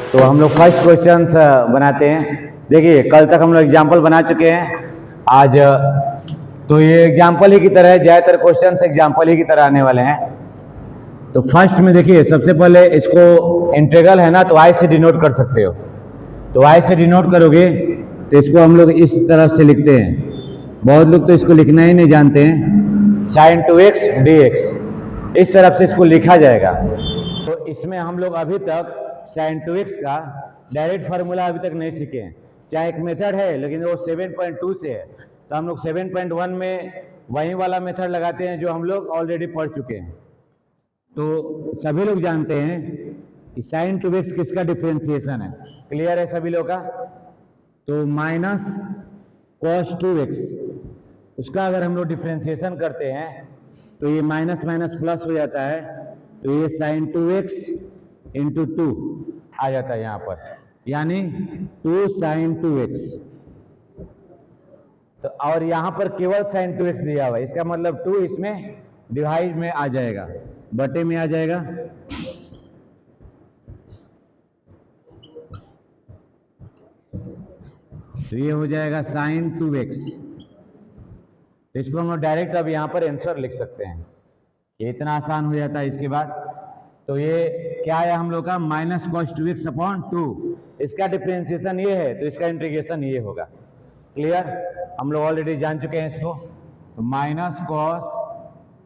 तो हम लोग फर्स्ट क्वेश्चन बनाते हैं। देखिए कल तक हम लोग एग्जाम्पल बना चुके हैं। आज तो ये एग्जाम्पल ही की तरह है, ज़्यादातर क्वेश्चन एग्जाम्पल ही की तरह आने वाले हैं। तो फर्स्ट में देखिए सबसे पहले इसको इंटीग्रल है ना, तो आई से डिनोट कर सकते हो। तो आई से डिनोट करोगे तो इसको हम लोग इस तरफ से लिखते हैं। बहुत लोग तो इसको लिखना ही नहीं जानते हैं। sin 2x dx इस तरफ से इसको लिखा जाएगा। तो इसमें हम लोग अभी तक sin 2x का डायरेक्ट फार्मूला अभी तक नहीं सीखे हैं। चाहे एक मेथड है लेकिन वो 7.2 से है, तो हम लोग 7.1 में वही वाला मेथड लगाते हैं जो हम लोग ऑलरेडी पढ़ चुके हैं। तो सभी लोग जानते हैं कि sin 2x किसका डिफरेंशिएशन है। क्लियर है सभी लोग का? तो माइनस cos 2x उसका अगर हम लोग डिफरेंशिएशन करते हैं तो ये माइनस माइनस प्लस हो जाता है, तो ये sin 2x इंटू 2 आ जाता है यहाँ पर, यानी 2 sin 2x। तो और यहाँ पर केवल sin 2x दिया हुआ है, इसका मतलब 2 इसमें डिवाइड में आ जाएगा, बटे में आ जाएगा। तो ये हो जाएगा sin 2x। तो इसको हम लोग डायरेक्ट अब यहाँ पर आंसर लिख सकते हैं। ये इतना आसान हो जाता है। इसके बाद तो ये क्या है हम लोग का माइनस cos 2x अपॉन 2, इसका डिफरेंशिएशन ये है तो इसका इंटीग्रेशन ये होगा। क्लियर? हम लोग ऑलरेडी जान चुके हैं इसको। तो minus cos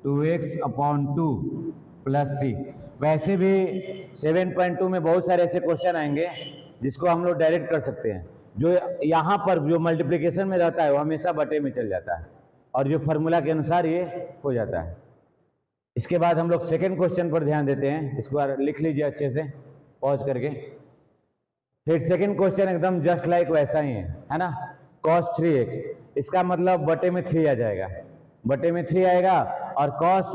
2x upon 2 plus c। वैसे भी 7.2 में बहुत सारे ऐसे क्वेश्चन आएंगे जिसको हम लोग डायरेक्ट कर सकते हैं। जो यहाँ पर जो मल्टीप्लिकेशन में रहता है वो हमेशा बटे में चल जाता है और जो फार्मूला के अनुसार ये हो जाता है। इसके बाद हम लोग सेकेंड क्वेश्चन पर ध्यान देते हैं। इसको लिख लीजिए अच्छे से पॉज करके। फिर सेकेंड क्वेश्चन एकदम जस्ट लाइक वैसा ही है ना। cos 3x इसका मतलब बटे में 3 आ जाएगा, बटे में 3 आएगा। और cos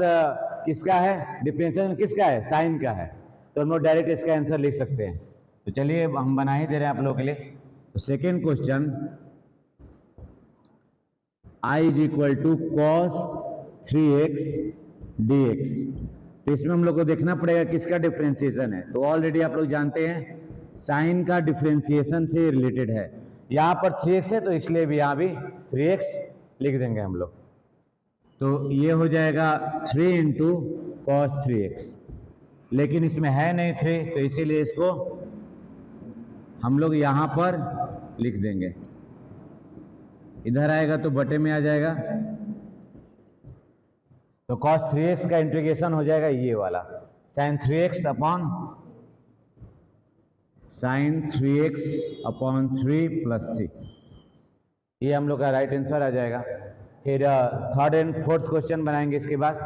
किसका है, डिफरेंशिएशन किसका है, साइन का है। तो हम लोग डायरेक्ट इसका आंसर लिख सकते हैं। तो चलिए हम बना ही दे रहे हैं आप लोगों के लिए। तो second question I is equal to cos 3x dx। तो इसमें हम लोग को देखना पड़ेगा किसका डिफरेंशिएशन है। तो ऑलरेडी आप लोग जानते हैं साइन का डिफरेंशिएशन से रिलेटेड है। यहाँ पर 3x है तो इसलिए भी यहाँ भी 3x लिख देंगे हम लोग। तो ये हो जाएगा 3 इंटू cos 3x, लेकिन इसमें है नहीं 3 तो इसीलिए इसको हम लोग यहाँ पर लिख देंगे। इधर आएगा तो बटे में आ जाएगा। तो cos 3x का इंटीग्रेशन हो जाएगा ये वाला sin 3x upon 3 plus c। ये हम लोग का राइट आंसर आ जाएगा। फिर थर्ड एंड फोर्थ क्वेश्चन बनाएंगे इसके बाद।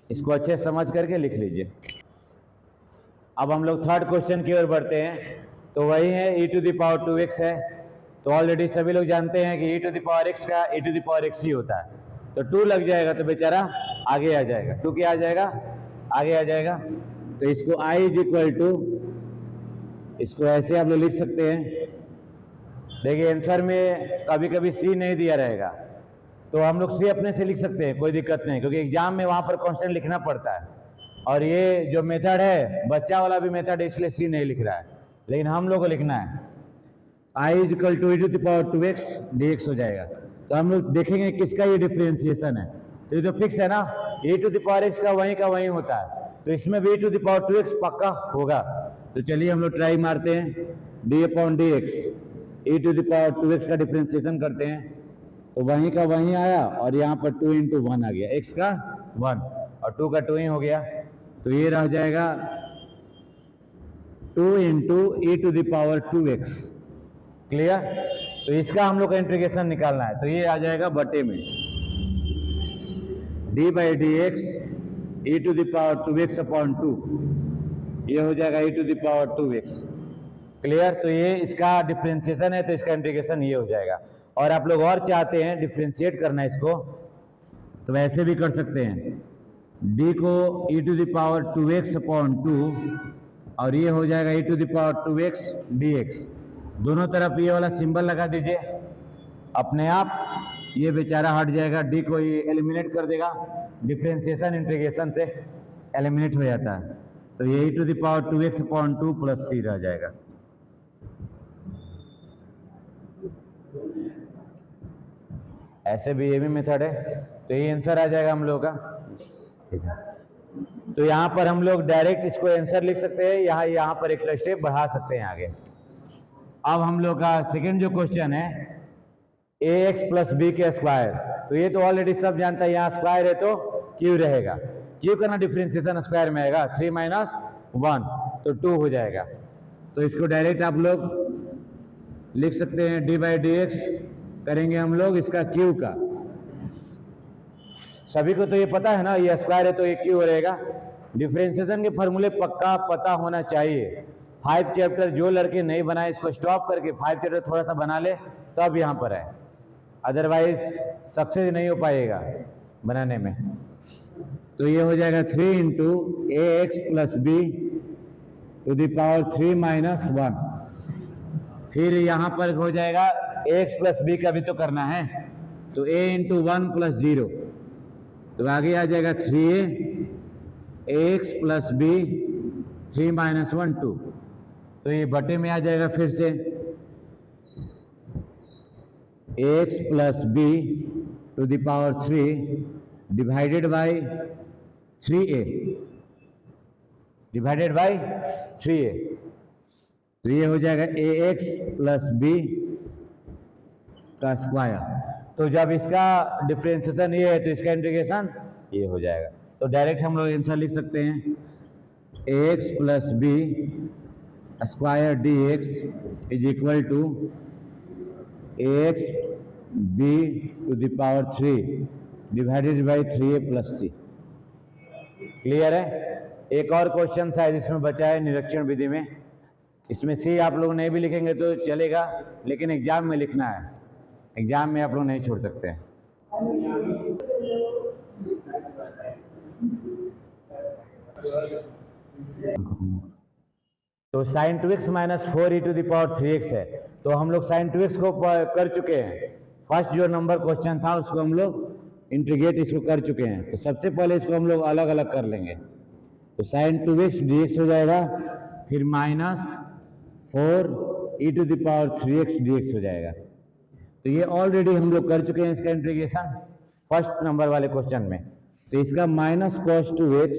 इसको अच्छे समझ करके लिख लीजिए। अब हम लोग थर्ड क्वेश्चन की ओर बढ़ते हैं। तो वही है e to the power 2x है। तो ऑलरेडी सभी लोग जानते हैं कि e to the power x का e to the power x ही होता है। तो 2 लग जाएगा तो बेचारा आगे आ जाएगा। 2 क्या आ जाएगा, आगे आ जाएगा। तो इसको i इज इक्वल टू, इसको ऐसे आप लोग लिख सकते हैं। देखिए आंसर में कभी कभी c नहीं दिया रहेगा तो हम लोग c अपने से लिख सकते हैं, कोई दिक्कत नहीं, क्योंकि एग्जाम में वहां पर कांस्टेंट लिखना पड़ता है। और ये जो मेथड है बच्चा वाला भी मेथड है, इसलिए c नहीं लिख रहा है, लेकिन हम लोग को लिखना है i is equal to e to the power 2x dx हो जाएगा। तो हम लोग देखेंगे किसका ये डिफरेंशिएशन है। तो ये तो फिक्स है ना, e to the power x का वही होता है। तो इसमें भी e to the power 2x पक्का होगा। तो चलिए हम लोग ट्राई मारते हैं। d upon dx e to the power 2x का डिफरेंशिएशन करते हैं तो वहीं का वहीं आया और यहाँ पर 2 इंटू 1 आ गया, x का 1 और 2 का 2 ही हो गया। तो ये रह जाएगा 2 into e to the power 2x। Clear? तो इसका हम लोग का इंटीग्रेशन निकालना है। तो ये आ जाएगा बटे में d by d x e to the power 2x upon 2, ये हो जाएगा e to the power 2x। Clear? तो ये इसका डिफरेंशिएशन है तो इसका इंटीग्रेशन ये हो जाएगा। और आप लोग और चाहते हैं डिफरेंशिएट करना इसको तो वैसे भी कर सकते हैं। d को e to the power 2x upon 2 और ये हो जाएगा e to the power 2x dx। दोनों तरफ ये वाला सिंबल लगा दीजिए, अपने आप ये बेचारा हट जाएगा, d को ये एलिमिनेट कर देगा डिफरेंशिएशन इंटीग्रेशन से। एलिमिनेट हो जाता है, तो ये e⁻²x/2 प्लस c रह जाएगा। ऐसे भी ये भी मेथड है, तो ये आंसर आ जाएगा हम लोग का। ठीक है, तो यहाँ पर हम लोग डायरेक्ट इसको आंसर लिख सकते हैं, यहाँ पर एक स्टेप बढ़ा सकते हैं आगे। अब हम लोग का सेकंड जो क्वेश्चन है ax प्लस बी के स्क्वायर, तो ये तो ऑलरेडी सब जानता है, यहाँ स्क्वायर है तो क्यू रहेगा, क्यू का ना डिफ्रेंसिएशन स्क्वायर में आएगा, 3 - 1 तो 2 हो जाएगा। तो इसको डायरेक्ट आप लोग लिख सकते हैं, d/dx करेंगे हम लोग इसका क्यू का। सभी को तो ये पता है ना, ये स्क्वायर है तो ये क्यू रहेगा। डिफरेंशिएशन के फॉर्मूले पक्का पता होना चाहिए। 5 चैप्टर जो लड़के नहीं बनाए इसको स्टॉप करके 5 चैप्टर थोड़ा सा बना ले तब यहाँ पर है, अदरवाइज सक्सेस नहीं हो पाएगा बनाने में। तो ये हो जाएगा 3 × ax plus b to the power 3 - 1। फिर यहाँ पर हो जाएगा ax प्लस बी का भी तो करना है, तो a × 1 + 0, तो आगे आ जाएगा 3a ax प्लस बी 3 - 1 2, तो ये बटे में आ जाएगा फिर से ax plus b to the power 3 divided by 3a divided by 3a, तो ये हो जाएगा ax प्लस बी का स्क्वायर। तो जब इसका डिफरेंशिएशन ये है तो इसका इंटीग्रेशन ये हो जाएगा। तो डायरेक्ट हम लोग आंसर लिख सकते हैं ax plus b square dx is equal to ax b to the power 3 divided by 3a plus c। Clear है? एक और क्वेश्चन शायद इसमें बचा है निरीक्षण विधि में, इसमें सी आप लोग नहीं भी लिखेंगे तो चलेगा, लेकिन एग्जाम में लिखना है, एग्जाम में आप लोग नहीं छोड़ सकते हैं। तो sin 2x - 4e to the power 3x है, तो हम लोग sin 2x को कर चुके हैं। फर्स्ट जो नंबर क्वेश्चन था उसको हम लोग इंटीग्रेट इसको कर चुके हैं, तो सबसे पहले इसको हम लोग अलग अलग कर लेंगे। तो sin 2x dx हो जाएगा, फिर -4e to the power 3x dx हो जाएगा। तो ये ऑलरेडी हम लोग कर चुके हैं इसका इंटीग्रेशन फर्स्ट नंबर वाले क्वेश्चन में। तो इसका -cos 2x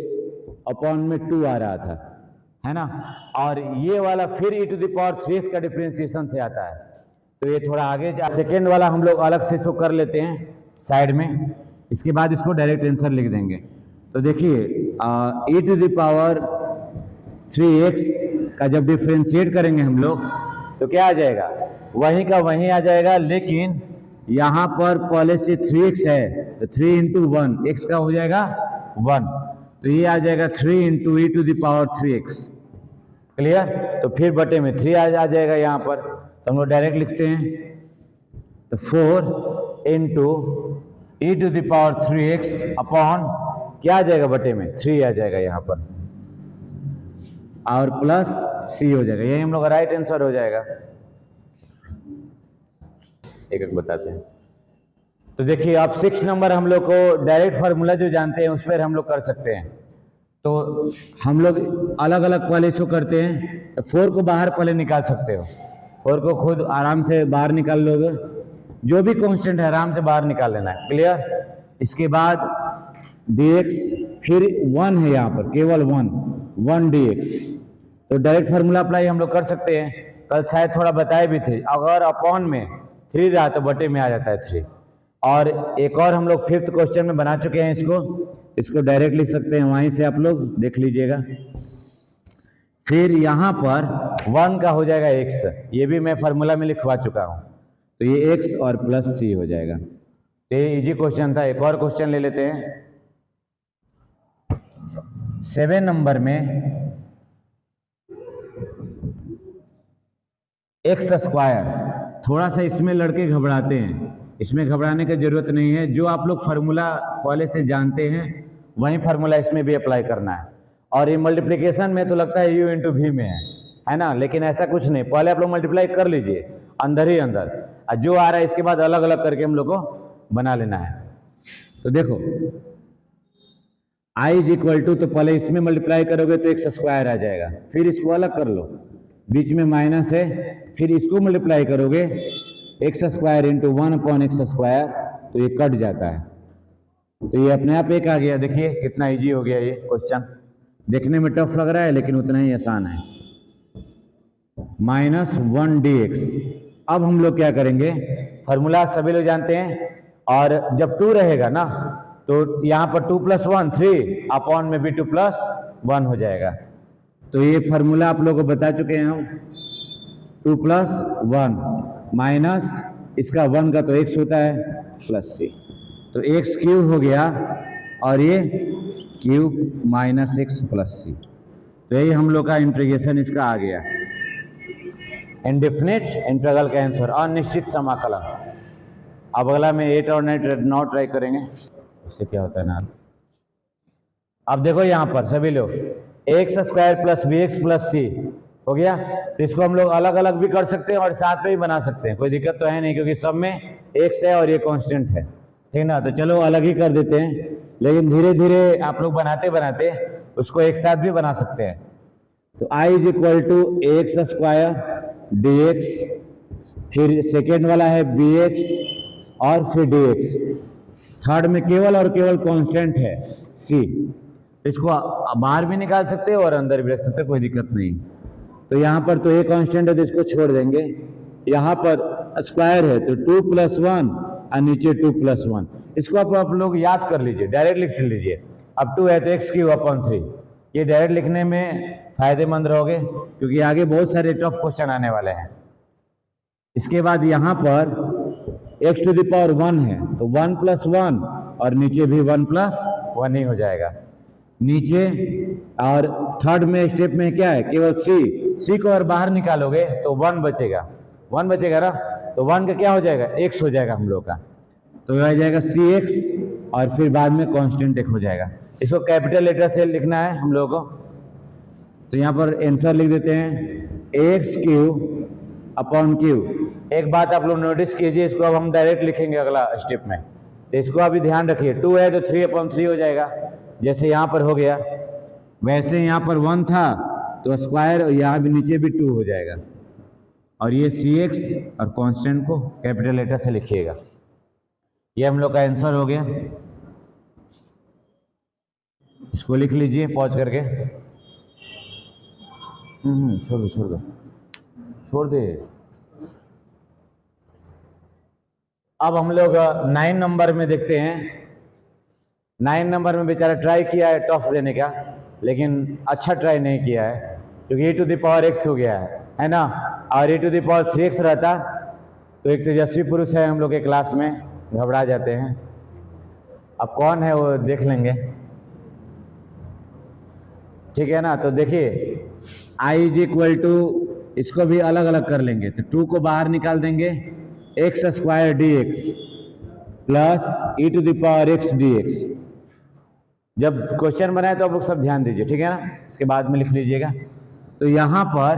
अपॉन में 2 आ रहा था, है ना, और ये वाला फिर e to the power 3x का डिफरेंशिएशन से आता है। तो ये थोड़ा आगे सेकेंड वाला हम लोग अलग से इसको कर लेते हैं साइड में, इसके बाद इसको डायरेक्ट आंसर लिख देंगे। तो देखिए e to the power 3x का जब डिफरेंशिएट करेंगे हम लोग तो क्या आ जाएगा, वहीं का वहीं आ जाएगा, लेकिन यहाँ पर पहले से 3x है तो 3 × 1 x का हो जाएगा 1, तो ये आ जाएगा 3 × e to the power 3x। Clear? तो फिर बटे में 3 आ जाएगा यहाँ पर, तो हम लोग डायरेक्ट लिखते हैं, तो 4 × e to the power 3x upon क्या आ जाएगा बटे में 3 आ जाएगा यहाँ पर, और प्लस c हो जाएगा। यही हम लोग का राइट आंसर हो जाएगा। एक एक बताते हैं। तो देखिए अब 6 नंबर हम लोग को डायरेक्ट फार्मूला जो जानते हैं उस पर हम लोग कर सकते हैं। तो हम लोग अलग अलग पहले इसको करते हैं, तो 4 को बाहर पहले निकाल सकते हो, 4 को खुद आराम से बाहर निकाल लोगे, जो भी कांस्टेंट है आराम से बाहर निकाल लेना है। क्लियर? इसके बाद dx फिर 1 है यहाँ पर, केवल 1 dx, तो डायरेक्ट फार्मूला अप्लाई हम लोग कर सकते हैं। कल शायद थोड़ा बताए भी थे, अगर अपॉन में 3 रहा तो बटे में आ जाता है 3। और एक और हम लोग 5th क्वेश्चन में बना चुके हैं, इसको डायरेक्ट लिख सकते हैं, वहीं से आप लोग देख लीजिएगा। फिर यहाँ पर 1 का हो जाएगा x, ये भी मैं फार्मूला में लिखवा चुका हूँ, तो ये x और प्लस c हो जाएगा। तो ये इजी क्वेश्चन था। एक और क्वेश्चन ले लेते हैं 7 नंबर में, एक्स स्क्वायर। थोड़ा सा इसमें लड़के घबराते हैं, इसमें घबराने की जरूरत नहीं है, जो आप लोग फार्मूला पहले से जानते हैं वही फार्मूला इसमें भी अप्लाई करना है। और ये मल्टीप्लिकेशन में तो लगता है u × v में है ना, लेकिन ऐसा कुछ नहीं, पहले आप लोग मल्टीप्लाई कर लीजिए अंदर ही अंदर, और जो आ रहा है इसके बाद अलग अलग करके हम लोग को बना लेना है। तो देखो आई इज इक्वल टू, तो पहले इसमें मल्टीप्लाई करोगे तो एक्स स्क्वायर आ जाएगा, फिर इसको अलग कर लो, बीच में माइनस है, फिर इसको मल्टीप्लाई करोगे x square into 1/x square, तो ये कट जाता है, तो ये अपने आप एक आ गया। देखिए कितना इजी हो गया ये क्वेश्चन, देखने में टफ लग रहा है लेकिन उतना ही आसान है। -1dx। अब हम लोग क्या करेंगे, फॉर्मूला सभी लोग जानते हैं, और जब 2 रहेगा ना तो यहाँ पर 2 + 1 3 अपॉन में भी 2 + 1 हो जाएगा। तो ये फार्मूला आप लोगों को बता चुके हैं हम, 2 + 1 माइनस इसका 1 का तो x होता है प्लस c, तो x क्यूब हो गया और ये क्यूब -x + c। तो यही हम लोग का इंटीग्रेशन इसका आ गया, इंडेफिनिट इंटीग्रल का आंसर, अनिश्चित समाकलन। अब अगला में 8 और 9 ट्राई करेंगे, उससे क्या होता है ना। अब देखो यहाँ पर सभी लोग x square plus bx plus c हो गया, तो इसको हम लोग अलग अलग भी कर सकते हैं और साथ में भी बना सकते हैं, कोई दिक्कत तो है नहीं, क्योंकि सब में x है और ये कांस्टेंट है, ठीक ना। तो चलो अलग ही कर देते हैं, लेकिन धीरे धीरे आप लोग बनाते बनाते उसको एक साथ भी बना सकते हैं। तो i is equal to x square dx, फिर सेकेंड वाला है bx और फिर dx, थर्ड में केवल और केवल कांस्टेंट है c, इसको बाहर भी निकाल सकते हैं और अंदर भी रख सकते हैं, कोई दिक्कत नहीं। तो यहाँ पर तो एक कांस्टेंट है तो इसको छोड़ देंगे, यहाँ पर स्क्वायर है तो 2 + 1 और नीचे 2 + 1, इसको आप लोग याद कर लीजिए, डायरेक्ट लिख लीजिए। अब 2 है तो x³/3, ये डायरेक्ट लिखने में फायदेमंद रहोगे क्योंकि आगे बहुत सारे टफ क्वेश्चन आने वाले हैं। इसके बाद यहाँ पर x⁴ है तो 1 + 1 और नीचे भी 1 + 1 ही हो जाएगा नीचे, और थर्ड में स्टेप में क्या है, केवल c को अगर बाहर निकालोगे तो 1 बचेगा, 1 बचेगा ना, तो 1 का क्या हो जाएगा, x हो जाएगा हम लोग का, तो आ जाएगा cx और फिर बाद में कांस्टेंट एक हो जाएगा। इसको कैपिटल लेटर से लिखना है हम लोगों को, तो यहाँ पर आंसर लिख देते हैं x³/3। एक बात आप लोग नोटिस कीजिए, इसको अब हम डायरेक्ट लिखेंगे अगला स्टेप में, तो इसको अभी ध्यान रखिए, 2 है तो 3/3 हो जाएगा, जैसे यहाँ पर हो गया वैसे यहाँ पर 1 था तो स्क्वायर, यहाँ भी नीचे भी 2 हो जाएगा, और ये cx और कांस्टेंट को कैपिटल लेटर से लिखिएगा। ये हम लोग का आंसर हो गया, इसको लिख लीजिए पॉज करके। छोड़ दे। अब हम लोग 9 नंबर में देखते हैं। 9 नंबर में बेचारा ट्राई किया है टफ देने का, लेकिन अच्छा ट्राई नहीं किया है, क्योंकि e⁴x हो गया है ना, और e⁴3x रहता तो एक तेजस्वी पुरुष है हम लोग के क्लास में, घबरा जाते हैं। अब कौन है वो देख लेंगे, ठीक है ना। तो देखिए i इज इक्वल टू, इसको भी अलग अलग कर लेंगे, तो 2 को बाहर निकाल देंगे, x² dx plus e⁴x dx। जब क्वेश्चन बनाए तो आप लोग सब ध्यान दीजिए, ठीक है ना, इसके बाद में लिख लीजिएगा। तो यहाँ पर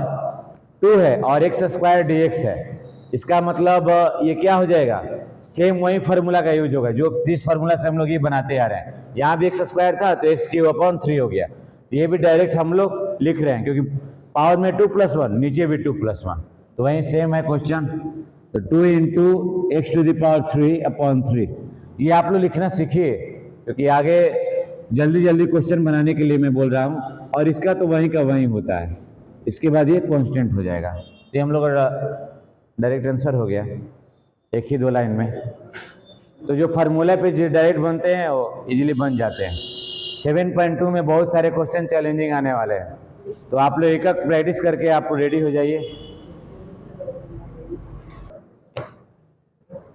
2 है और x² dx है, इसका मतलब ये क्या हो जाएगा, सेम वही फार्मूला का यूज होगा जो जिस फार्मूला से हम लोग ये बनाते आ रहे हैं। यहाँ भी x² था तो x³ हो गया, ये भी डायरेक्ट हम लोग लिख रहे हैं क्योंकि पावर में 2 + 1, नीचे भी 2 + 1, तो वही सेम है क्वेश्चन। तो 2 × x⁴3/3, ये आप लोग लिखना सीखिए क्योंकि आगे जल्दी जल्दी क्वेश्चन बनाने के लिए मैं बोल रहा हूँ, और इसका तो वहीं का वहीं होता है, इसके बाद ये कांस्टेंट हो जाएगा। तो हम लोग डायरेक्ट आंसर हो गया, एक ही 2 लाइन में। तो जो फार्मूला पे जो डायरेक्ट बनते हैं वो इजीली बन जाते हैं। 7.2 में बहुत सारे क्वेश्चन चैलेंजिंग आने वाले हैं, तो आप लोग एक एक प्रैक्टिस करके आप रेडी हो जाइए।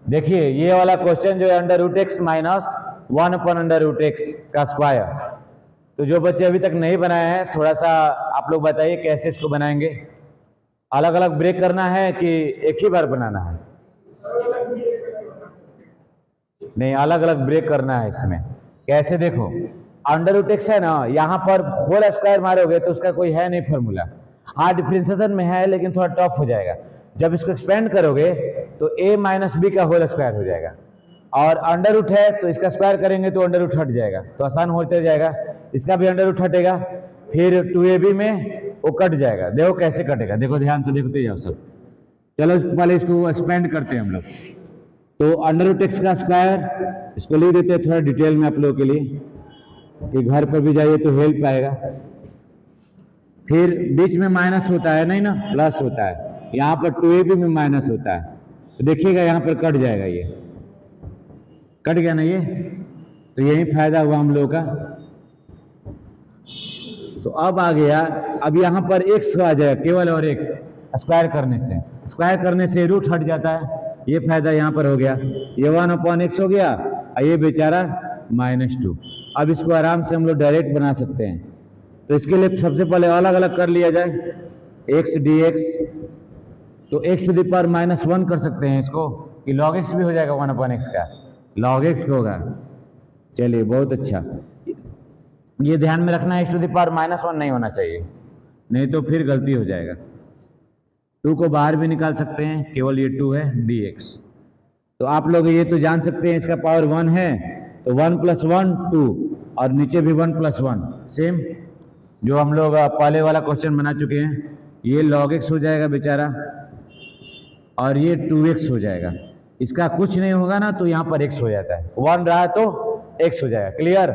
देखिए ये वाला क्वेश्चन जो है √x - 1/√x का स्क्वायर, तो जो बच्चे अभी तक नहीं बनाए हैं थोड़ा सा आप लोग बताइए कैसे इसको बनाएंगे। अलग अलग ब्रेक करना है कि एक ही बार बनाना है, नहीं अलग अलग ब्रेक करना है इसमें। कैसे, देखो √x है ना, यहाँ पर होल स्क्वायर मारोगे तो उसका कोई है नहीं फॉर्मूला, हाँ डिफरेंशिएशन में है लेकिन थोड़ा टफ हो जाएगा। जब इसको एक्सपेंड करोगे तो a - b का होल स्क्वायर हो जाएगा, और अंडर रूट है तो इसका स्क्वायर करेंगे तो अंडर रूट हट जाएगा, तो आसान होते जाएगा। इसका भी अंडर रूट हटेगा, फिर 2ab में वो कट जाएगा। देखो कैसे कटेगा, देखो ध्यान से देखते जाओ सब। चलो पहले इसको एक्सपेंड करते हैं हम लोग। तो अंडर रूट एक्स का स्क्वायर, इसको लिख देते हैं थोड़ा डिटेल में आप लोगों के लिए कि घर पर भी जाइए तो हेल्प आएगा। फिर बीच में माइनस होता है नहीं ना, प्लस होता है। यहाँ पर 2ab में माइनस होता है, तो देखिएगा यहाँ पर कट जाएगा, ये कट गया ना ये, तो यही फायदा हुआ हम लोगों का। तो अब आ गया, अब यहाँ पर x आ जाएगा केवल और x स्क्वायर करने से रूट हट जाता है, ये फायदा यहाँ पर हो गया। ये 1/x हो गया और ये बेचारा -2। अब इसको आराम से हम लोग डायरेक्ट बना सकते हैं। तो इसके लिए सबसे पहले अलग अलग कर लिया जाए, x dx, तो x टू द पावर -1 कर सकते हैं इसको, कि log x भी हो जाएगा 1/x का, log x होगा। चलिए बहुत अच्छा, ये ध्यान में रखना है x टू द पावर -1 नहीं होना चाहिए, नहीं तो फिर गलती हो जाएगा। 2 को बाहर भी निकाल सकते हैं, केवल ये 2 है dx। तो आप लोग ये तो जान सकते हैं इसका पावर 1 है, तो 1 + 1 2, और नीचे भी 1 + 1 सेम जो हम लोग पहले वाला क्वेश्चन बना चुके हैं। ये log x हो जाएगा बेचारा, और ये 2x हो जाएगा। इसका कुछ नहीं होगा ना तो यहाँ पर x हो जाता है, 1 रहा तो x हो जाएगा। क्लियर?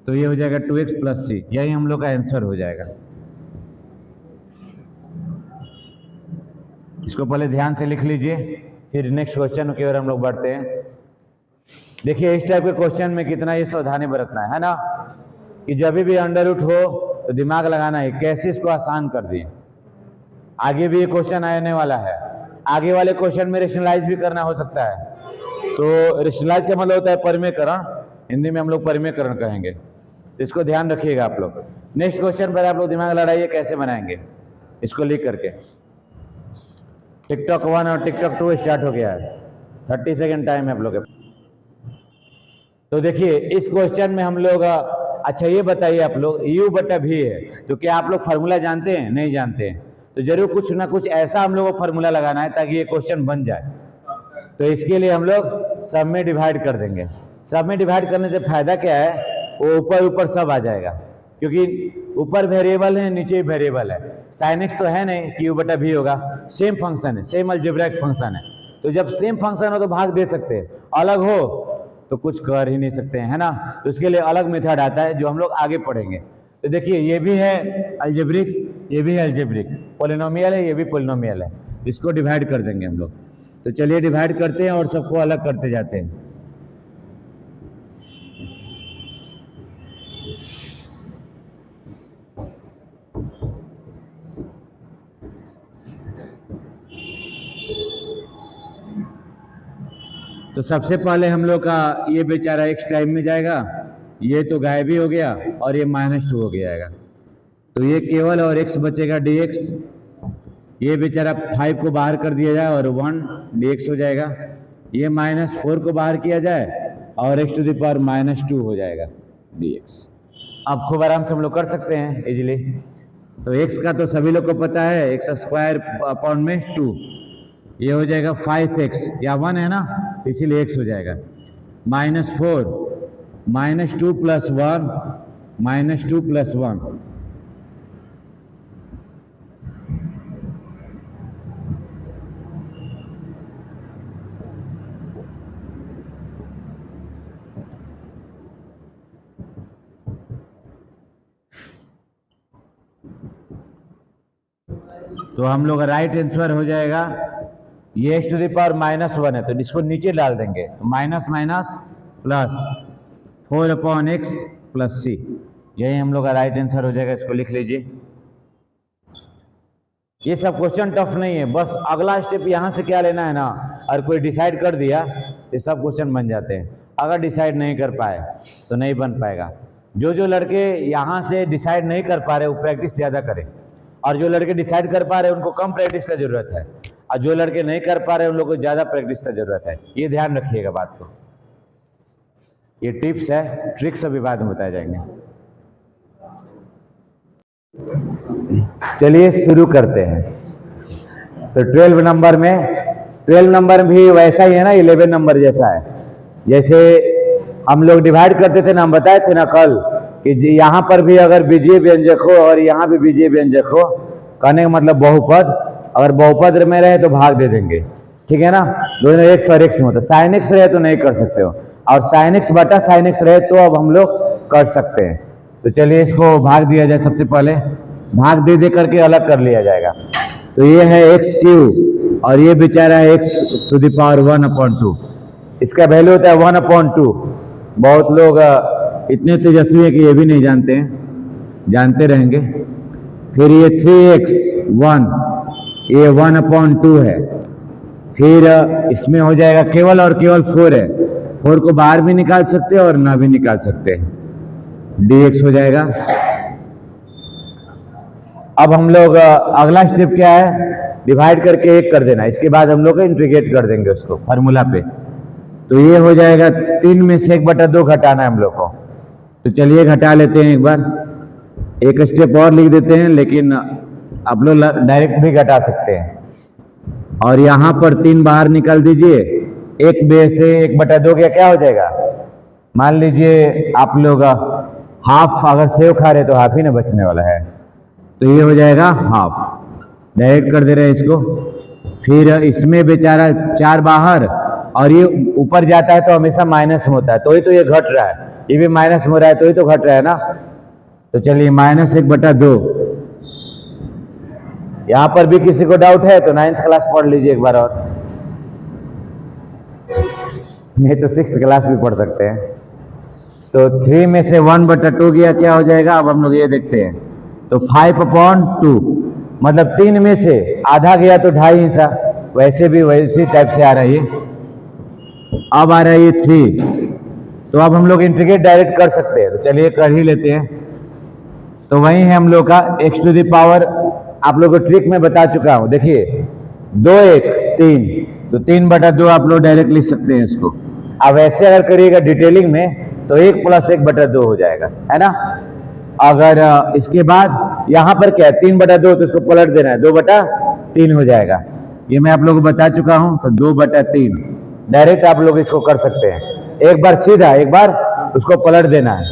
तो ये हो जाएगा 2x + c, यही हम लोग का आंसर हो जाएगा। इसको पहले ध्यान से लिख लीजिए, फिर नेक्स्ट क्वेश्चन की ओर हम लोग बढ़ते हैं। देखिए इस टाइप के क्वेश्चन में कितना ये सावधानी बरतना है ना, कि जब भी अंडर रूट हो तो दिमाग लगाना है कैसे इसको आसान कर दिए। आगे भी ये क्वेश्चन आने वाला है, आगे वाले क्वेश्चन में रेशनलाइज भी करना हो सकता है। तो रेशनलाइज का मतलब होता है परिमेयकरण, हिंदी में हम लोग परिमेयकरण कहेंगे, तो इसको ध्यान रखिएगा आप लोग। नेक्स्ट क्वेश्चन पर आप लोग दिमाग लड़ाइए कैसे बनाएंगे इसको लिख करके। टिकटॉक 1 और टिकटॉक 2 स्टार्ट हो गया है, 30 सेकेंड टाइम है आप लोग के। तो देखिए इस क्वेश्चन में हम लोग, अच्छा ये बताइए आप लोग, u/v है, तो क्या आप लोग फार्मूला जानते हैं? नहीं जानते हैं, तो जरूर कुछ ना कुछ ऐसा हम लोग को फार्मूला लगाना है ताकि ये क्वेश्चन बन जाए। तो इसके लिए हम लोग सब में डिवाइड कर देंगे। सब में डिवाइड करने से फायदा क्या है, वो ऊपर ऊपर सब आ जाएगा, क्योंकि ऊपर वेरिएबल है नीचे वेरिएबल है। sin x तो है नहीं कि u/v होगा, सेम फंक्शन है, सेम अलजेब्रिक फंक्शन है। तो जब सेम फंक्शन हो तो भाग दे सकते हैं, अलग हो तो कुछ कर ही नहीं सकते हैं, है ना। तो इसके लिए अलग मेथड आता है जो हम लोग आगे पढ़ेंगे। तो देखिए ये भी है अलजेब्रिक, ये भी है अलजेब्रिक, पॉलिनोमियल है, ये भी पॉलिनोमियल है, इसको डिवाइड कर देंगे हम लोग। तो चलिए डिवाइड करते हैं और सबको अलग करते जाते हैं। तो सबसे पहले हम लोग का ये बेचारा x टाइम में जाएगा, ये तो गायब ही हो गया, और ये -2 हो गया। तो ये केवल और x बचेगा dx, ये बेचारा 5 को बाहर कर दिया जाए और 1 dx हो जाएगा। ये -4 को बाहर किया जाए और x टू द पावर -2 हो जाएगा dx। अब खूब आराम से हम लोग कर सकते हैं इजीली। तो x का तो सभी लोग को पता है, x² / 2, ये हो जाएगा 5x, या 1 है ना, इसीलिए x हो जाएगा। -4 -2 + 1 -2 + 1, तो हम लोग का राइट आंसर हो जाएगा, ये x टू द पावर -1 है तो इसको नीचे डाल देंगे, माइनस प्लस 4/x + c, यही हम लोग का राइट आंसर हो जाएगा। इसको लिख लीजिए। ये सब क्वेश्चन टफ नहीं है, बस अगला स्टेप यहाँ से क्या लेना है ना, और कोई डिसाइड कर दिया तो सब क्वेश्चन बन जाते हैं। अगर डिसाइड नहीं कर पाए तो नहीं बन पाएगा। जो लड़के यहाँ से डिसाइड नहीं कर पा रहे वो प्रैक्टिस ज़्यादा करें, और जो लड़के डिसाइड कर पा रहे हैं उनको कम प्रैक्टिस का जरूरत है, और जो लड़के नहीं कर पा रहे हैं उन लोगों को ज़्यादा प्रैक्टिस का जरूरत है। ये ध्यान रखिएगा बात को। ये टिप्स है, ट्रिक्स अभी बाद में बताए जाएंगे। चलिए शुरू करते हैं। तो 12 नंबर में भी वैसा ही है ना, 11 नंबर जैसा है। जैसे हम लोग डिवाइड करते थे ना, हम बताए थे ना कल कि यहाँ पर भी अगर बीजीय व्यंजक हो और यहाँ भी बीजीय व्यंजक हो, कहने का मतलब बहुपद, अगर बहुपद में रहे तो भाग दे देंगे, ठीक है ना। दोनों एक्स और एक्स में होता है। साइन एक्स रहे तो नहीं कर सकते हो, और साइन एक्स बटा साइन एक्स रहे तो अब हम लोग कर सकते हैं। तो चलिए इसको भाग दिया जाए। सबसे पहले भाग दे दे करके अलग कर लिया जाएगा। तो ये है एक्स क्यू और ये बेचारा है एक्स टू द पावर 1/2। इसका वैल्यू होता है 1/2। बहुत लोग इतने तेजस्वी है कि ये भी नहीं जानते हैं, जानते रहेंगे। फिर ये 3x1, ये 1/2 है। फिर इसमें हो जाएगा केवल और केवल 4 है। 4 को बाहर भी निकाल सकते हैं और ना भी निकाल सकते हैं, dx हो जाएगा। अब हम लोग अगला स्टेप क्या है, डिवाइड करके 1 कर देना। इसके बाद हम लोग इंटीग्रेट कर देंगे उसको फार्मूला पे। तो ये हो जाएगा 3 में से 1/2 घटाना है हम लोग को। तो चलिए घटा लेते हैं एक बार, एक स्टेप और लिख देते हैं, लेकिन आप लोग डायरेक्ट भी घटा सकते हैं। और यहाँ पर 3 बाहर निकाल दीजिए, 1 में से 1/2 क्या हो जाएगा। मान लीजिए आप लोग हाफ अगर सेव खा रहे तो हाफ ही ना बचने वाला है, तो ये हो जाएगा हाफ। डायरेक्ट कर दे रहे हैं इसको। फिर इसमें बेचारा 4 बाहर और ये ऊपर जाता है तो हमेशा माइनस में होता है, तो ही तो ये घट रहा है, ये भी माइनस में हो रहा है तो ही तो घट रहा है ना। तो चलिए -1/2। यहां पर भी किसी को डाउट है तो 9th क्लास पढ़ लीजिए एक बार, और नहीं तो 6th क्लास भी पढ़ सकते हैं। तो 3 में से 1/2 गया, क्या हो जाएगा। अब हम लोग ये देखते हैं, तो 5/2 मतलब 3 में से आधा गया तो 2.5 हिस्सा, वैसे भी वैसी टाइप से आ रहा है ये। अब आ रहा है ये 3, तो अब हम लोग इंटीग्रेट डायरेक्ट कर सकते हैं। तो चलिए कर ही लेते हैं। तो वही है हम लोग का x टू द पावर, आप लोग को ट्रिक में बता चुका हूं, देखिए 2 1 3, तो 3/2 आप लोग डायरेक्ट लिख सकते हैं इसको। अब ऐसे अगर करिएगा डिटेलिंग में तो 1 + 1/2 हो जाएगा, है ना। अगर इसके बाद यहाँ पर क्या है 3/2, तो इसको पलट देना है, 2/3 हो जाएगा। ये मैं आप लोगों को बता चुका हूं। तो 2/3 डायरेक्ट आप लोग इसको कर सकते हैं। एक बार सीधा, एक बार उसको पलट देना है,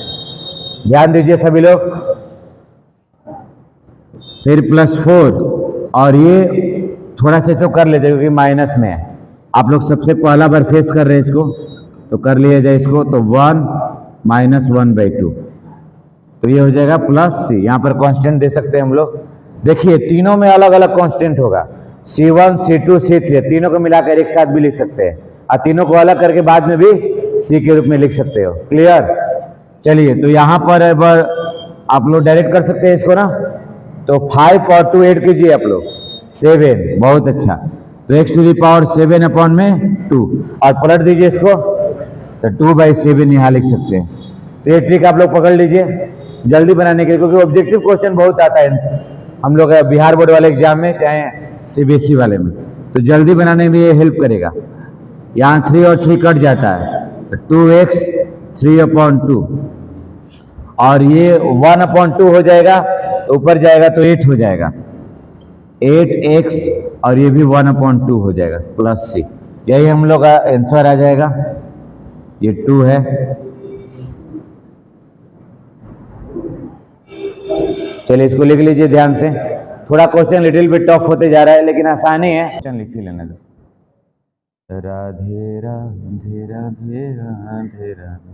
ध्यान दीजिए सभी लोग। फिर +4, और ये थोड़ा सा इसको कर लेते हैं क्योंकि माइनस में है। आप लोग सबसे पहला बार फेस कर रहे हैं इसको, तो कर लिया जाए इसको। तो 1 - 1/2, तो ये हो जाएगा +c। यहाँ पर कांस्टेंट दे सकते हैं हम लोग। देखिए तीनों में अलग अलग कांस्टेंट होगा, C1 C2 C3, तीनों को मिलाकर एक साथ भी लिख सकते हैं, और तीनों को अलग करके बाद में भी c के रूप में लिख सकते हो। क्लियर। चलिए तो यहाँ पर आप लोग डायरेक्ट कर सकते हैं इसको ना। तो 5 और 2 ऐड कीजिए आप लोग, 7। बहुत अच्छा। तो x टू द पावर 7/2, और पलट दीजिए इसको, तो 2/7 यहाँ लिख सकते हैं। तो ये ट्रिक आप लोग पकड़ लीजिए जल्दी बनाने के लिए, क्योंकि ऑब्जेक्टिव क्वेश्चन बहुत आता है हम लोग बिहार बोर्ड वाले एग्जाम में, चाहे CBSE वाले में, तो जल्दी बनाने में ये हेल्प करेगा। यहाँ 3 और 3 कट जाता है, तो 2x 3/2, और ये 1/2 हो जाएगा, ऊपर जाएगा तो 8 हो जाएगा, 8x, और ये भी 1/2 हो जाएगा +c। यही हम लोग का आंसर आ जाएगा। ये 2 है। चलिए इसको लिख लीजिए ध्यान से। थोड़ा क्वेश्चन लिटिल बिट टफ होते जा रहा है, लेकिन आसानी है। क्वेश्चन लिख ही लेने दो। राधे राधे राधे राधे राधे।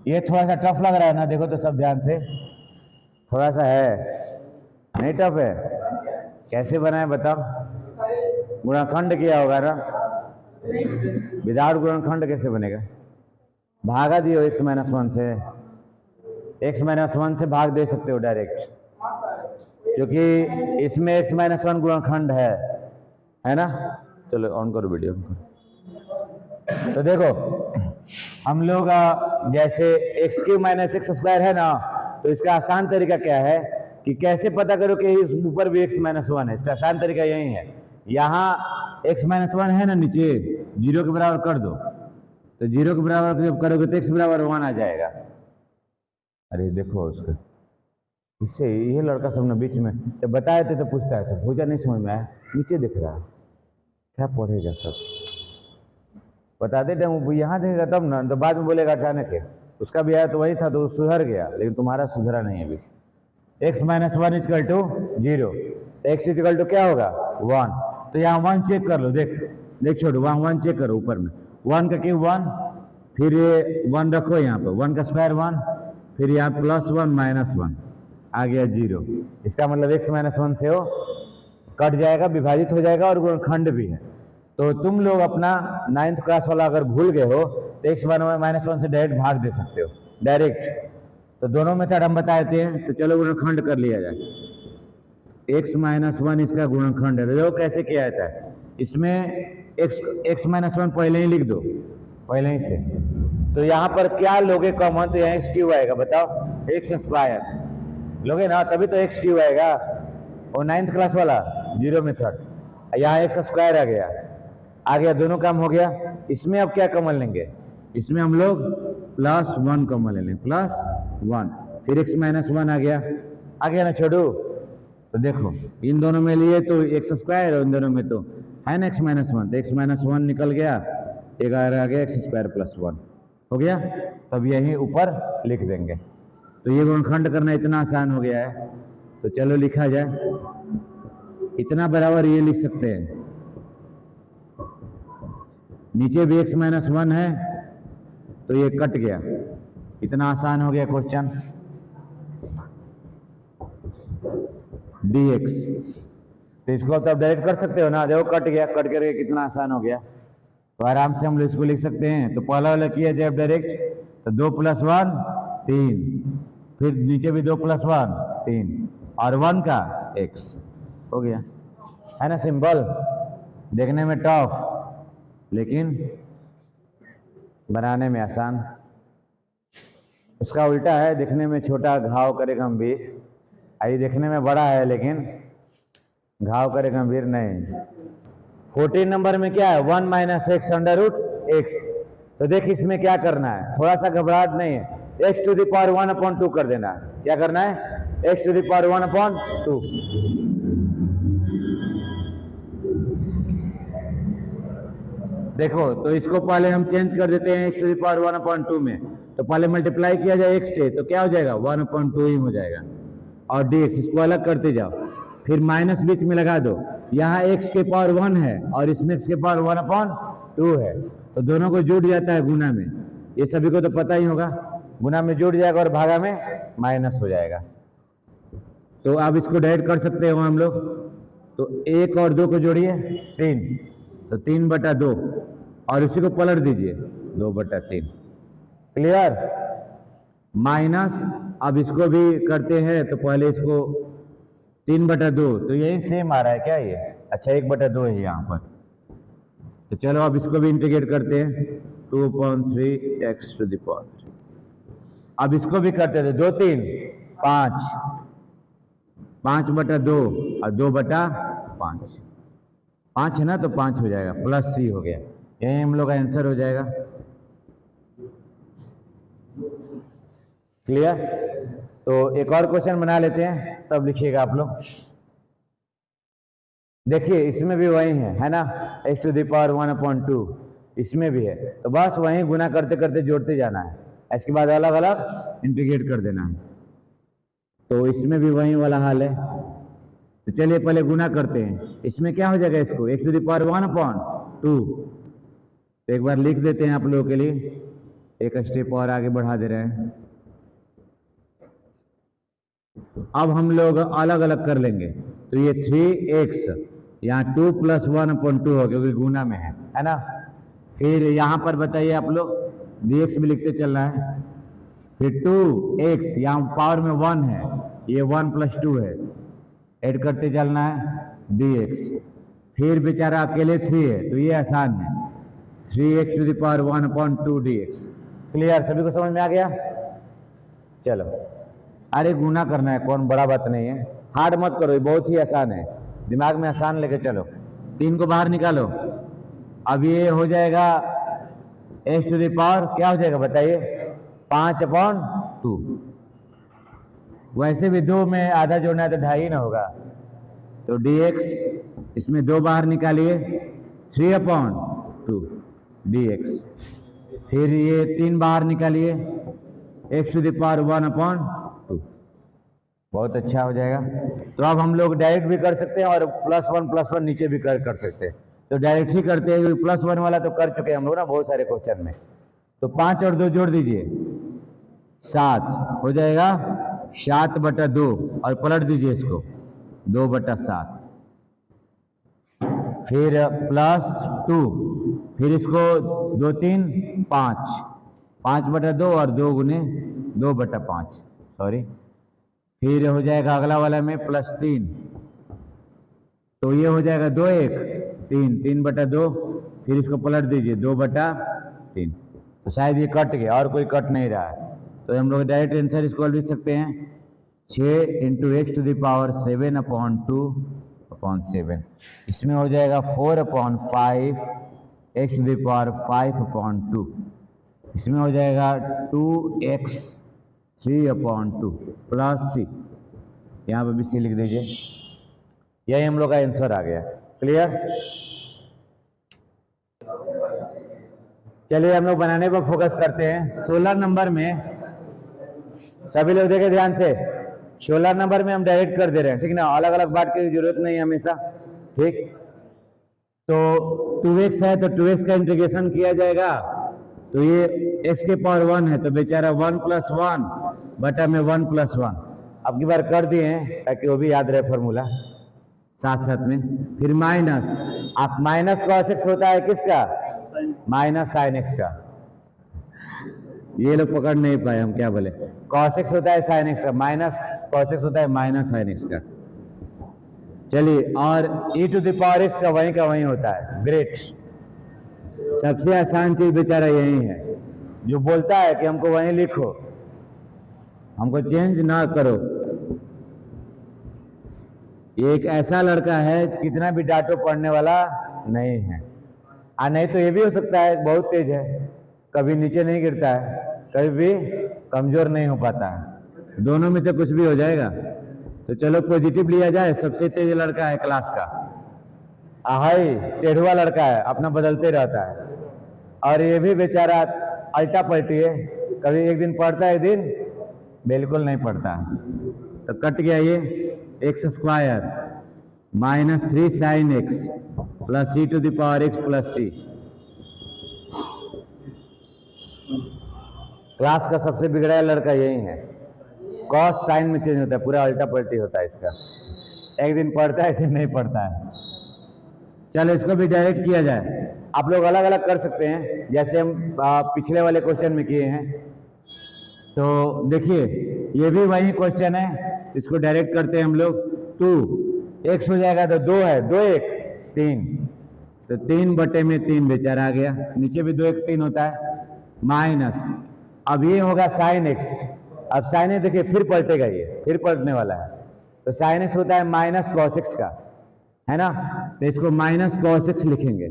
ये थोड़ा सा टफ लग रहा है ना, देखो तो सब ध्यान से, थोड़ा सा है, नहीं टफ है। कैसे बनाए बताओ। गुणनखंड किया होगा ना, विदाउट गुणनखंड कैसे बनेगा। भागा दियो x - 1 से, x - 1 से भाग दे सकते हो डायरेक्ट, क्योंकि इसमें x - 1 गुणनखंड है ना। चलो ऑन करो वीडियो। तो देखो हम लोग जैसे x³ - x² है ना, तो इसका आसान तरीका क्या है कि कैसे पता करो कि इस ऊपर भी x - 1 है। इसका आसान तरीका यही है, यहाँ x - 1 है ना, नीचे 0 के बराबर कर दो, तो 0 के बराबर जब करोगे तो x = 1 आ जाएगा। अरे देखो उसको, इससे ये लड़का सब ना बीच में जब बताए थे तो पूछता है, सब भोजा नहीं समझ में आया, नीचे दिख रहा है, क्या पढ़ेगा सब। बताते थे यहाँ देखेगा तब ना, तो बाद में बोलेगा अचानक है। उसका भी आया तो वही था, तो सुधर गया, लेकिन तुम्हारा सुधरा नहीं अभी। x minus one is equal to 0, x is equal to क्या होगा 1, तो यहाँ 1 चेक कर लो, देख छोड़ो, वहाँ 1 चेक करो ऊपर में, 1 का क्यूब 1, फिर ये 1 रखो यहाँ पर, 1 का स्क्वायर 1, फिर यहाँ प्लस 1 माइनस 1 आ गया 0। इसका मतलब x माइनस 1 से वो कट जाएगा, विभाजित हो जाएगा और गुणनखंड भी है। तो तुम लोग अपना 9th क्लास वाला अगर भूल गए हो तो x माइनस 1 से डायरेक्ट भाग दे सकते हो, डायरेक्ट। तो दोनों मेथड हम बताए थे, तो चलो गुणनखंड कर लिया जाए। x माइनस 1 इसका गुणनखंड है, तो कैसे किया जाता है, इसमें x माइनस 1 पहले ही लिख दो, पहले ही से। तो यहाँ पर क्या लोगे कॉमन, तो यहाँ एक्स क्यू आएगा, बताओ एक्स स्क्वायर लोगे ना, तभी तो एक्स क्यू आएगा, और 9th क्लास वाला 0 मेथड। यहाँ एक्स स्क्वायर आ गया, दोनों काम हो गया। इसमें अब क्या कॉमन लेंगे, इसमें हम लोग प्लस 1 कॉमन ले लेंगे, प्लस 1, फिर x माइनस 1 आ गया ना छोड़ू। तो देखो इन दोनों में लिए तो एक्स स्क्वायर, और इन दोनों में तो है ना x माइनस 1, तो x माइनस 1 निकल गया, एक आ गया एक्स स्क्वायर प्लस 1 हो गया। तब यही ऊपर लिख देंगे। तो ये गुणनखंड करना इतना आसान हो गया है, तो चलो लिखा जाए। इतना बराबर ये लिख सकते हैं, नीचे भी x माइनस 1 है तो ये कट गया, इतना आसान हो गया क्वेश्चन। dx, तो इसको तो आप डायरेक्ट कर सकते हो ना, देखो कट गया, कट करके कितना आसान हो गया। तो आराम से हम लोग इसको लिख सकते हैं। तो पहला वाला किया जाए डायरेक्ट, तो 2 + 1 3, फिर नीचे भी 2 + 1 3, और 1 का x हो गया, है ना सिंपल। देखने में टफ लेकिन बनाने में आसान। उसका उल्टा है, दिखने में छोटा घाव करे गंभीर, आई देखने में बड़ा है लेकिन घाव करे गंभीर नहीं। 14 नंबर में क्या है, 1 - x √ x। तो देख इसमें क्या करना है, थोड़ा सा घबराहट नहीं है, x⁴ 1/2 कर देना है। क्या करना है, x⁴ 1/2। देखो तो इसको पहले हम चेंज कर देते हैं x⁴ 1/2 में, तो पहले मल्टीप्लाई किया जाए x से, तो क्या हो जाएगा 1/2 ही हो जाएगा, और dx इसको अलग करते जाओ, फिर माइनस बीच में लगा दो। यहाँ x के पावर 1 है और इसमें x के पावर 1/2 है, तो दोनों को जुड़ जाता है गुना में, ये सभी को तो पता ही होगा, गुना में जुड़ जाएगा और भागा में माइनस हो जाएगा। तो अब इसको डायरेक्ट कर सकते हो हम लोग, तो 1 और 2 को जोड़िए 3, तो 3/2, और इसी को पलट दीजिए 2/3। क्लियर, माइनस, अब इसको भी करते हैं, तो पहले इसको 3/2, तो यही सेम आ रहा है क्या ये, अच्छा 1/2 है यहाँ पर। तो चलो अब इसको भी इंटीग्रेट करते हैं, 2/3x⁴। अब इसको भी करते थे 2 3 5, 5/2 और 2/5, 5 है ना, तो 5 हो जाएगा, प्लस c हो गया, यही हम लोग का आंसर हो जाएगा। क्लियर, तो एक और क्वेश्चन बना लेते हैं, तब लिखिएगा आप लोग। देखिए इसमें भी वही है ना, x⁴ 1/2, इसमें भी है, तो बस वही गुना करते करते जोड़ते जाना है, इसके बाद अलग अलग इंटीग्रेट कर देना है। तो इसमें भी वही वाला हाल है, तो चलिए पहले गुना करते हैं। इसमें क्या हो जाएगा, इसको x⁴ 1/2, तो एक बार लिख देते हैं आप लोगों के लिए, एक स्टेप और आगे बढ़ा दे रहे हैं। अब हम लोग अलग अलग कर लेंगे, तो ये 3x, यहाँ 2 + 1/2 हो, क्योंकि गुना में है ना। फिर यहाँ पर बताइए आप लोग, dx भी लिखते चल रहा है, फिर 2x, यहाँ पावर में 1 है, ये 1 + 2 है, ऐड करते चलना है dx, फिर बेचारा अकेले 3 है, तो ये आसान है, 3x⁴ 1/2 dx। क्लियर, सभी को समझ में आ गया। चलो, अरे गुना करना है, कौन बड़ा बात नहीं है, हार्ड मत करो, ये बहुत ही आसान है, दिमाग में आसान लेके चलो। 3 को बाहर निकालो, अब ये हो जाएगा x⁴ क्या हो जाएगा बताइए, 5/2। वैसे भी 2 में आधा जोड़ना है तो 2.5 ना होगा, तो dx, इसमें 2 बाहर निकालिए, 3/2 dx, फिर ये 3 बाहर निकालिए, एक्स टू द पावर 1/2। बहुत अच्छा हो जाएगा। तो अब हम लोग डायरेक्ट भी कर सकते हैं और +1 नीचे भी कर सकते हैं। तो डायरेक्ट ही करते हैं, +1 वाला तो कर चुके हैं हम लोग ना बहुत सारे क्वेश्चन में। तो 5 और 2 जोड़ दीजिए 7 हो जाएगा 7/2 और पलट दीजिए इसको 2/7। फिर +2, फिर इसको 2 3 5, 5/2 और 2 गुने 2/5 सॉरी। फिर हो जाएगा अगला वाला में +3, तो ये हो जाएगा 2 1 3, 3/2, फिर इसको पलट दीजिए 2/3। तो शायद ये कट गया और कोई कट नहीं रहा है, तो हम लोग डायरेक्ट आंसर इसको लिख सकते हैं 6 × x टू द पावर 7/2/7। इसमें हो जाएगा 4/5 x टू द पावर 5/2। इसमें हो जाएगा 2x 3/2 प्लस c, यहाँ पर भी c लिख दीजिए। यही हम लोग का आंसर आ गया। क्लियर? चलिए हम लोग बनाने पर फोकस करते हैं। 16 नंबर में सभी लोग देखें ध्यान से, 16 नंबर में हम डायरेक्ट कर दे रहे हैं, ठीक ना, अलग अलग बात की जरूरत नहीं है हमेशा, ठीक। तो 2x है तो 2x का इंटीग्रेशन किया जाएगा, तो ये x के पावर 1 है तो बेचारा 1 + 1 बटा में 1 + 1 अब की बार कर दिए हैं ताकि वो भी याद रहे फॉर्मूला साथ साथ में। फिर माइनस, आप माइनस cos x होता है किसका? -sin x का। ये लोग पकड़ नहीं पाए हम क्या बोले। cos x होता है sin x का, माइनस cos x होता है -sin x का। चलिए, और e to the power x का वही होता है। ग्रेट, सबसे आसान चीज बेचारा यही है, जो बोलता है कि हमको वहीं लिखो, हमको चेंज ना करो। ये एक ऐसा लड़का है कितना भी डांटो पढ़ने वाला नहीं है। नहीं तो ये भी हो सकता है बहुत तेज है, कभी नीचे नहीं गिरता है, कभी भी कमजोर नहीं हो पाता है, दोनों में से कुछ भी हो जाएगा। तो चलो पॉजिटिव लिया जाए, सबसे तेज लड़का है क्लास का, हाई टेढ़ुआ लड़का है, अपना बदलते रहता है। और ये भी बेचारा अल्टा पलटी है, कभी एक दिन पढ़ता है, एक दिन बिल्कुल नहीं पढ़ता। तो कट गया ये x² -3 sin x plus e to the power x plus c। Class का सबसे बिगड़ा लड़का यही है, कॉस साइन में चेंज होता है, पूरा अल्टा पलटी होता है इसका, एक दिन पढ़ता है एक दिन नहीं पढ़ता है। चलो इसको भी डायरेक्ट किया जाए, आप लोग अलग अलग कर सकते हैं जैसे हम पिछले वाले क्वेश्चन में किए हैं। तो देखिए ये भी वही क्वेश्चन है, इसको डायरेक्ट करते हैं हम लोग। 2x हो जाएगा तो 2 है, 2 1 3, तो 3/3 बेचारा आ गया, नीचे भी 2 1 3 होता है, माइनस, अब ये होगा sin x। अब sin x देखिए फिर पलटेगा, ये फिर पलटने वाला है, तो sin x होता है -cos x का, है ना, तो इसको -cos x लिखेंगे।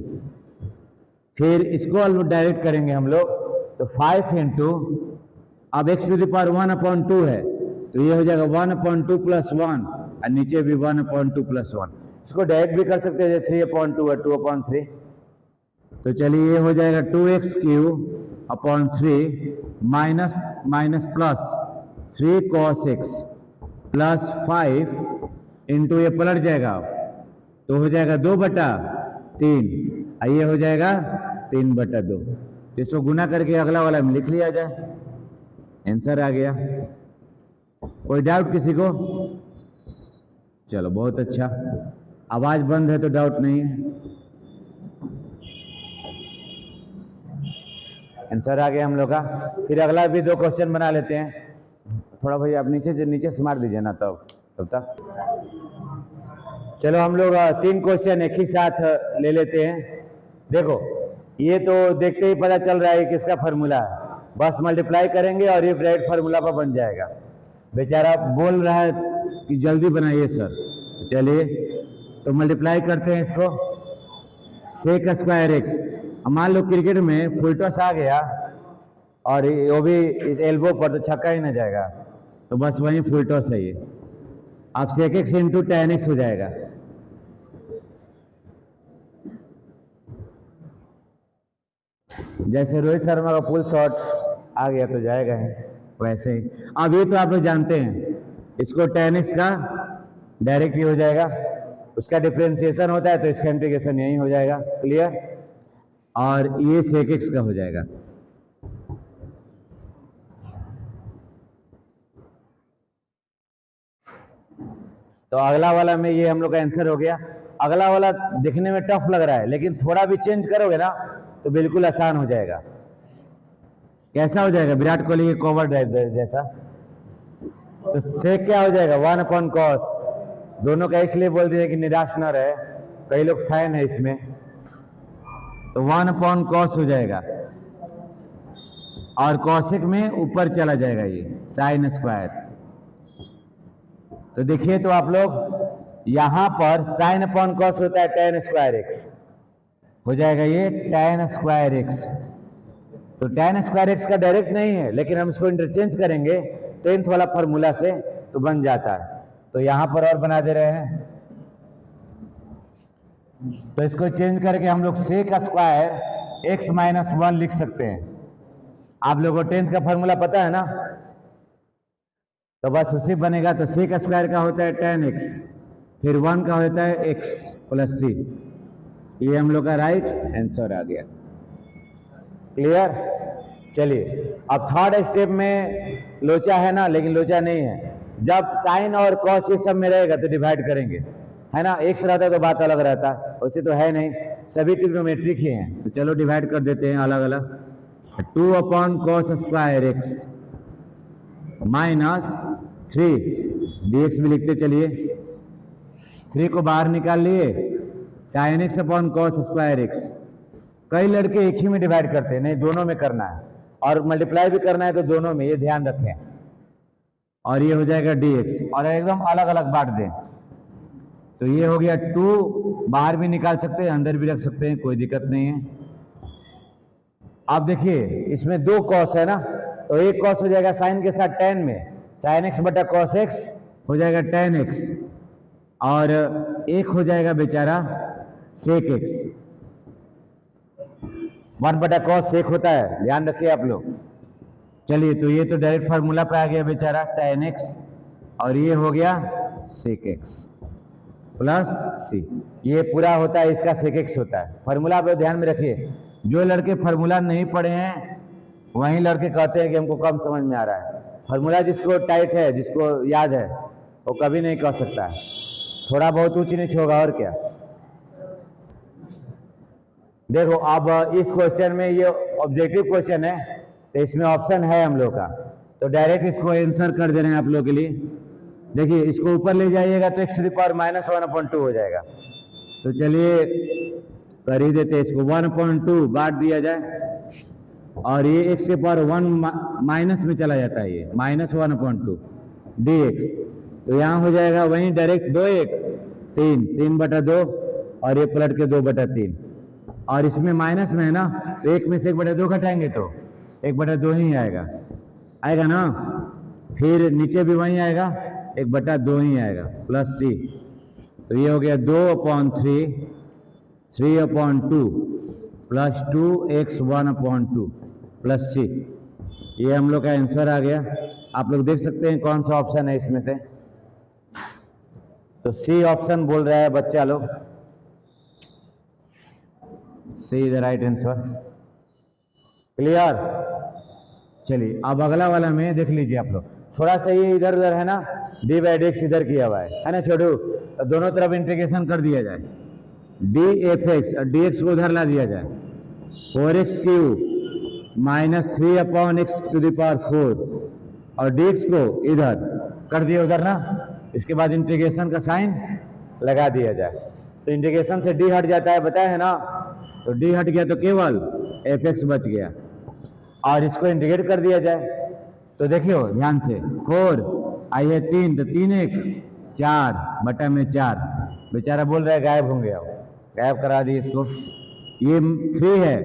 फिर इसको डायरेक्ट करेंगे हम लोग, तो 5 × अब x टू द पावर 1/2 है, तो ये हो जाएगा 1/2 + 1 और नीचे भी 1/2 + 1। इसको डायरेक्ट भी कर सकते हैं, 3/2 है 2/3। तो चलिए ये हो जाएगा 2x³ minus plus 3 cos x plus 5 into ये पलट जाएगा तो हो जाएगा 2/3, ये हो जाएगा 3/2। इसको गुना करके अगला वाला में लिख लिया जाए, आंसर आ गया। कोई डाउट किसी को? चलो बहुत अच्छा, आवाज बंद है तो डाउट नहीं है, आंसर आ गया हम लोग का। फिर अगला भी 2 क्वेश्चन बना लेते हैं, थोड़ा भैया आप नीचे से मार दीजिए ना, तब तक चलो हम लोग 3 क्वेश्चन एक ही साथ ले लेते हैं। देखो ये तो देखते ही पता चल रहा है किसका फार्मूला है, बस मल्टीप्लाई करेंगे और ये डायरेक्ट फार्मूला पर बन जाएगा। बेचारा बोल रहा है कि जल्दी बनाइए सर, तो चलिए तो मल्टीप्लाई करते हैं इसको, sec² x। मान लो क्रिकेट में फुल टॉस आ गया और वो भी इस एल्बो पर, तो छक्का ही ना जाएगा, तो बस वही फुल टॉस है ये। अब sec x × tan x हो जाएगा, जैसे रोहित शर्मा का पुल शॉट आ गया तो जाएगा ही, वैसे ही अब ये तो आप लोग जानते हैं, इसको tan x का डायरेक्ट ही हो जाएगा, उसका डिफरेंशिएशन होता है तो इसका इंटीग्रेशन यही हो जाएगा। क्लियर? और ये sec x का हो जाएगा। तो अगला वाला में ये हम लोग का आंसर हो गया। अगला वाला दिखने में टफ लग रहा है, लेकिन थोड़ा भी चेंज करोगे ना तो बिल्कुल आसान हो जाएगा। कैसा हो जाएगा? विराट कोहली के कवर ड्राइव जैसा। तो सेक क्या हो जाएगा? 1/cos। दोनों का इसलिए बोल दिया कि निराश न रहे, कई लोग फैन है इसमें। तो 1/cos हो जाएगा और कौशिक में ऊपर चला जाएगा ये साइन स्क्वायर। तो देखिए तो आप लोग यहां पर sin/cos होता है tan स्क्वायर x, हो जाएगा ये tan स्क्वायर x। तो tan स्क्वायर x का डायरेक्ट नहीं है, लेकिन हम इसको इंटरचेंज करेंगे 10th वाला फॉर्मूला से तो बन जाता है। तो यहां पर और बना दे रहे हैं, तो इसको चेंज करके हम लोग sec स्क्वायर x - 1 लिख सकते हैं। आप लोगों को 10th का फॉर्मूला पता है ना, तो बस उसी बनेगा। तो sec स्क्वायर का होता है tan x, फिर 1 का होता है x + c। ये हम लोग का राइट आंसर आ गया। क्लियर? चलिए अब थर्ड स्टेप में लोचा है ना, लेकिन लोचा नहीं है। जब साइन और कॉस ये सब में रहेगा तो डिवाइड करेंगे, है ना। एक्स रहता तो बात अलग रहता, वैसे तो है नहीं, सभी ट्रिग्नोमेट्रिक ही हैं। तो चलो डिवाइड कर देते हैं अलग अलग। 2/cos स्क्वायर x -3 dx भी लिखते चलिए। 3 को बाहर निकाल लिए, sin x/cos स्क्वायर x। कई लड़के एक ही में डिवाइड करते हैं, नहीं दोनों में करना है, और मल्टीप्लाई भी करना है तो दोनों में, ये ध्यान रखें। और ये हो जाएगा dx, और एकदम अलग अलग बांट दें। तो ये हो गया 2, बाहर भी निकाल सकते हैं, अंदर भी रख सकते हैं, कोई दिक्कत नहीं है। अब देखिए इसमें 2 cos है ना, तो एक cos हो जाएगा साइन के साथ tan में, sin x/cos x हो जाएगा tan x, और एक हो जाएगा बेचारा sec x। 1/cos sec होता है, ध्यान रखिए आप लोग। चलिए तो ये तो डायरेक्ट फार्मूला पे आ गया बेचारा tan x, और ये हो गया sec x + c। ये पूरा होता है, इसका sec x होता है। फार्मूला आप ध्यान में रखिए। जो लड़के फार्मूला नहीं पढ़े हैं वहीं लड़के कहते हैं कि हमको कम समझ में आ रहा है। फार्मूला जिसको टाइट है, जिसको याद है, वो कभी नहीं कह सकता है। थोड़ा बहुत ऊंच नीच होगा और क्या। देखो अब इस क्वेश्चन में ये ऑब्जेक्टिव क्वेश्चन है, तो इसमें ऑप्शन है हम लोग का, तो डायरेक्ट इसको आंसर कर दे रहे हैं आप लोग के लिए। देखिए इसको ऊपर ले जाइएगा तो x⁻² -1/2 हो जाएगा। तो चलिए कर ही देते इसको, 1/2 बांट दिया जाए, और ये x⁻1 माइनस में चला जाता है, ये -1/2 dx। तो यहाँ हो जाएगा वहीं डायरेक्ट 2 × 3, 3/2, और ये पलट के 2/3। और इसमें माइनस में है ना, तो 1 में से 1/2 घटाएंगे तो 1/2 ही आएगा, आएगा ना। फिर नीचे भी वही आएगा, 1/2 ही आएगा, + c। तो ये हो गया 2/3, 3/2 + 2x 1/2 + c। ये हम लोग का आंसर आ गया। आप लोग देख सकते हैं कौन सा ऑप्शन है इसमें से। तो सी ऑप्शन बोल रहा है बच्चा लोग, see the right answer. Clear? चलिए अब अगला वाला में देख लीजिए आप लोग। थोड़ा सा ये इधर उधर है ना, d/dx इधर किया हुआ है ना छोटू, तो दोनों तरफ इंटीग्रेशन कर दिया जाए। dfx और dx को उधर ला दिया जाए, 4x³ -3/x⁴, और dx को इधर कर दिया उधर ना। इसके बाद इंटीग्रेशन का साइन लगा दिया जाए, तो इंटीग्रेशन से d हट जाता है, बताया है ना। तो d हट गया तो केवल fx बच गया, और इसको इंटीग्रेट कर दिया जाए। तो देखियो ध्यान से, 4 आई है 3, तो 3×1 4/4। बेचारा बोल रहा है गायब होंगे, अब गायब करा दिए इसको। ये 3 है,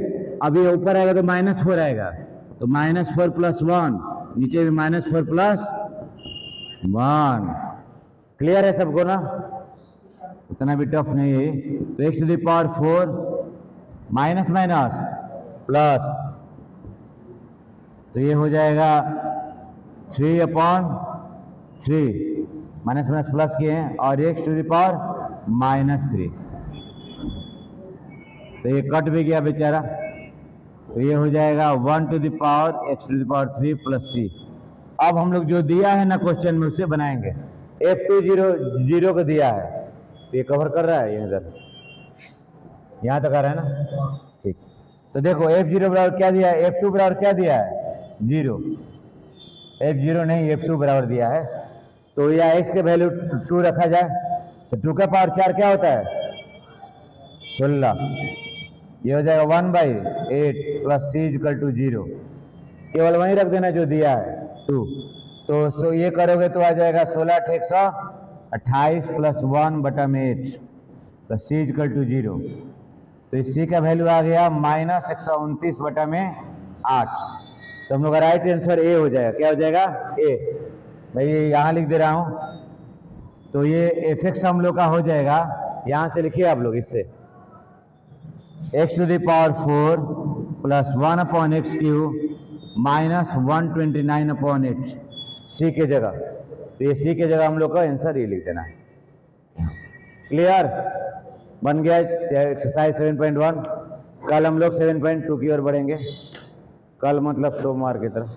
अब ये ऊपर आएगा तो -4 आएगा, तो -4 + 1, नीचे भी -4 + 1। क्लियर है सबको ना, उतना भी टफ नहीं है। तो x⁴ माइनस प्लस, तो ये हो जाएगा 3/3 माइनस माइनस प्लस किए हैं और x टू द पावर -3, तो ये कट भी गया बेचारा, तो ये हो जाएगा 1 to the power x to the power 3 plus c। अब हम लोग जो दिया है ना क्वेश्चन में उससे बनाएंगे। f2 0 को दिया है, तो ये कवर कर रहा है, ये इधर यहाँ तक आ रहा है ना, ठीक। तो देखो f0 बराबर क्या दिया है, f2 बराबर क्या दिया है 0, f0 नहीं f2 बराबर दिया है, तो या x के वैल्यू 2 रखा जाए, तो 2 का पावर 4 क्या होता है 16, ये हो जाएगा 1/8 प्लस c इक्वल टू 0, केवल वहीं रख देना जो दिया है 2, तो ये करोगे तो आ जाएगा 16 128 plus 1/8 plus c equal to 0, तो इस c का वैल्यू आ गया -129/8, तो हम लोग का राइट आंसर ए हो जाएगा। क्या हो जाएगा ए, मैं ये यहाँ लिख दे रहा हूँ, तो ये fx हम लोग का हो जाएगा, यहाँ से लिखिए आप लोग, इससे x to the power 4 plus 1/x³ minus 129/8 c के जगह, तो ये c के जगह हम लोग का आंसर ये लिख देना है। क्लियर, बन गया एक्सरसाइज 7.1। कल हम लोग 7.2 की ओर बढ़ेंगे, कल मतलब सोमवार की तरफ।